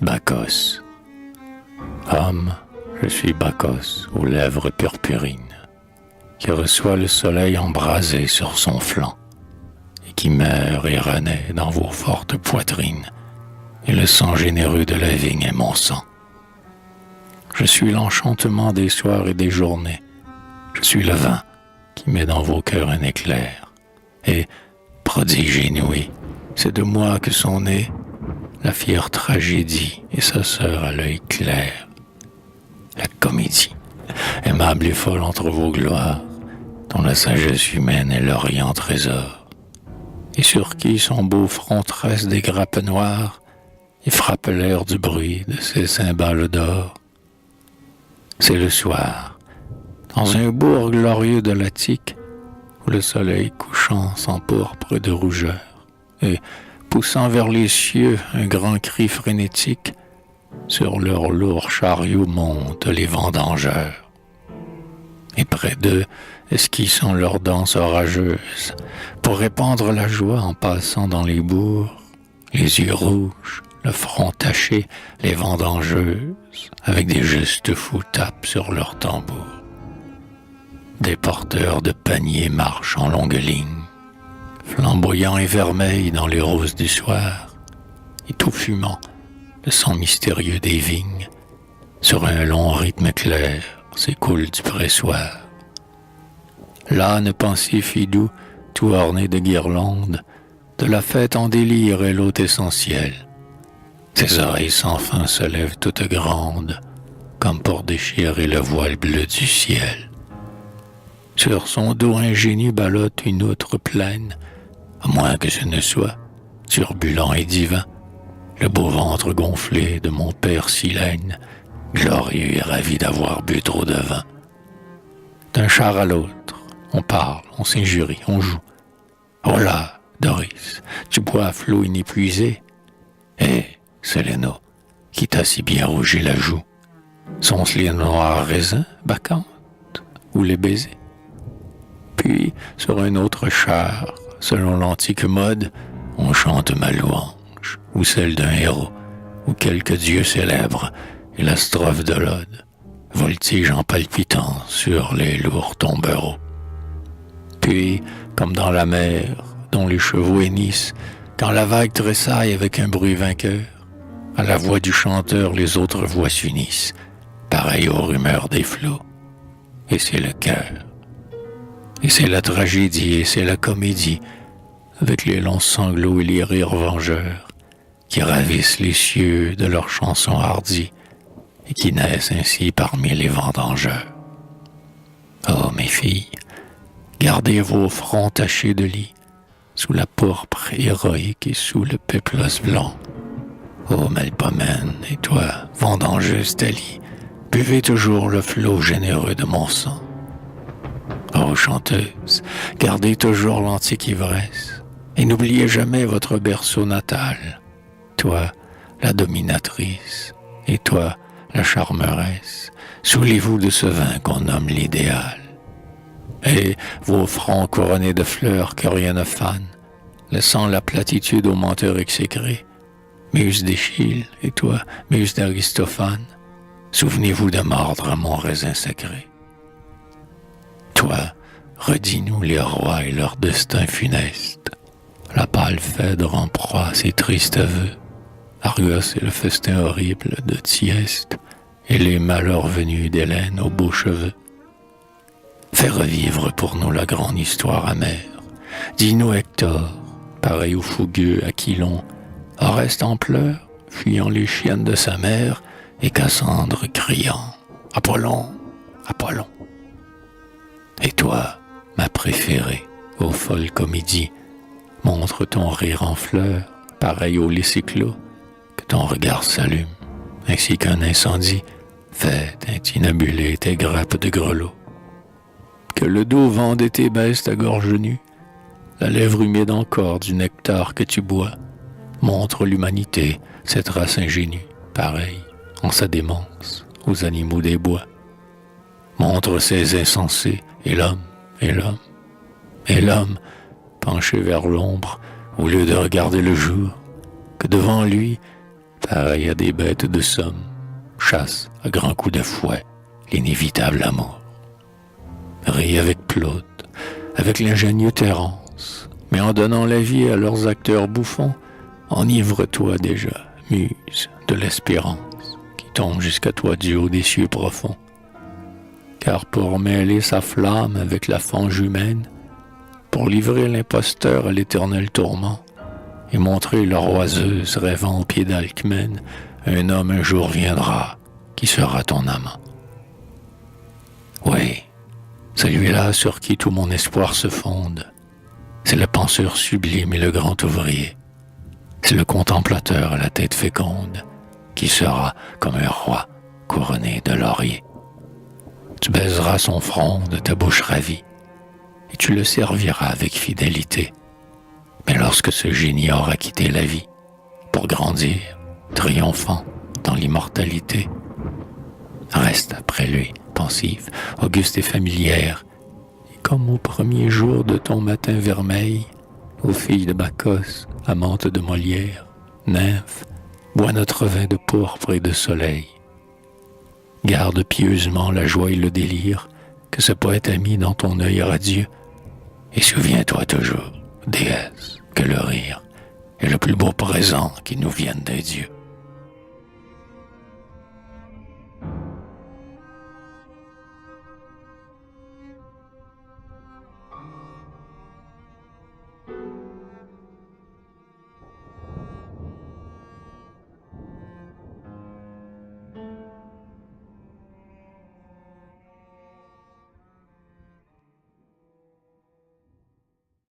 Bacchos. Homme, je suis Bacchos aux lèvres purpurines, qui reçoit le soleil embrasé sur son flanc, et qui meurt et renaît dans vos fortes poitrines, et le sang généreux de la vigne est mon sang. Je suis l'enchantement des soirs et des journées, je suis le vin qui met dans vos cœurs un éclair, et, prodige inouï, c'est de moi que sont nées la fière tragédie et sa sœur à l'œil clair, la comédie, aimable et folle entre vos gloires, dont la sagesse humaine est l'orient trésor, et sur qui son beau front tresse des grappes noires et frappe l'air du bruit de ses cymbales d'or. C'est le soir, dans un bourg glorieux de l'Attique, où le soleil couchant s'empourpre de rougeur, et, poussant vers les cieux un grand cri frénétique, sur leurs lourds chariots montent les vendangeurs. Et près d'eux, esquissant leur danse orageuse, pour répandre la joie en passant dans les bourgs, les yeux rouges, le front taché, les vendangeuses, avec des gestes fous tapent sur leurs tambours. Des porteurs de paniers marchent en longue ligne, flamboyants et vermeils dans les roses du soir, et tout fumant, le sang mystérieux des vignes, sur un long rythme clair s'écoule du pressoir. L'âne pensif et doux, tout orné de guirlandes, de la fête en délire est l'hôte essentiel. Ses oreilles sans fin se lèvent toutes grandes, comme pour déchirer le voile bleu du ciel. Sur son dos ingénu ballotte une outre pleine, à moins que ce ne soit, turbulent et divin, le beau ventre gonflé de mon père Silène, glorieux et ravi d'avoir bu trop de vin. D'un char à l'autre, on parle, on s'injurie, on joue. Oh là, Doris, tu bois à flot inépuisé. Eh, Séléno, qui t'a si bien rougi la joue? Sont-ce les noirs raisins, bacchantes, ou les baisers? Puis, sur un autre char, selon l'antique mode, on chante ma louange, ou celle d'un héros, ou quelque dieu célèbre, et la strophe de l'ode voltige en palpitant sur les lourds tombereaux. Puis, comme dans la mer, dont les chevaux hennissent, quand la vague tressaille avec un bruit vainqueur, à la voix du chanteur les autres voix s'unissent, pareil aux rumeurs des flots. Et c'est le cœur. Et c'est la tragédie, et c'est la comédie, avec les longs sanglots et les rires vengeurs, qui ravissent les cieux de leurs chansons hardies, et qui naissent ainsi parmi les vendangeurs. Oh, mes filles, gardez vos fronts tachés de lit, sous la pourpre héroïque et sous le péplos blanc. Oh, Melpomène, et toi, vendangeuse Thalie, buvez toujours le flot généreux de mon sang. Oh, chanteuse, gardez toujours l'antique ivresse, et n'oubliez jamais votre berceau natal. Toi, la dominatrice, et toi, la charmeresse, saoulez-vous de ce vin qu'on nomme l'idéal. Et vos fronts couronnés de fleurs que rien ne fane, laissant la platitude aux menteurs exécrés, muse d'Échille, et toi, muse d'Aristophane, souvenez-vous de mordre à mon raisin sacré. Toi, redis-nous les rois et leur destin funeste, la pâle Phèdre en proie à ses tristes vœux, Argos et le festin horrible de Thyeste, et les malheurs venus d'Hélène aux beaux cheveux. Fais revivre pour nous la grande histoire amère. Dis-nous Hector, pareil au fougueux Aquilon, Oreste en pleurs, fuyant les chiennes de sa mère, et Cassandre criant « Apollon, Apollon !» Et toi, ma préférée, ô folle comédie, montre ton rire en fleurs, pareil au lyciclo, que ton regard s'allume, ainsi qu'un incendie, fait intinabuler tes grappes de grelots. Que le dos vendetté baisse ta gorge nue, la lèvre humide encore du nectar que tu bois, montre l'humanité, cette race ingénue, pareille, en sa démence, aux animaux des bois. Montre ces insensés, et l'homme, et l'homme, et l'homme, penché vers l'ombre, au lieu de regarder le jour, que devant lui, pareil à des bêtes de somme, chasse à grands coups de fouet l'inévitable amour. Ris avec Plaute, avec l'ingénieux Terence, mais en donnant la vie à leurs acteurs bouffons, enivre-toi déjà, muse de l'espérance qui tombe jusqu'à toi du haut des cieux profonds. Car pour mêler sa flamme avec la fange humaine, pour livrer l'imposteur à l'éternel tourment, et montrer leur oiseuse rêvant au pied d'Alcmène, un homme un jour viendra qui sera ton amant. Oui, celui-là sur qui tout mon espoir se fonde, c'est le penseur sublime et le grand ouvrier, c'est le contemplateur à la tête féconde, qui sera comme un roi couronné de laurier. Tu baiseras son front de ta bouche ravie, et tu le serviras avec fidélité. Mais lorsque ce génie aura quitté la vie, pour grandir, triomphant dans l'immortalité, reste après lui, pensive, auguste et familière, et comme au premier jour de ton matin vermeil, ô fille de Bacchus, amante de Molière, nymphe, bois notre vin de pourpre et de soleil. Garde pieusement la joie et le délire que ce poète a mis dans ton œil radieux, et souviens-toi toujours, déesse, que le rire est le plus beau présent qui nous vienne des dieux.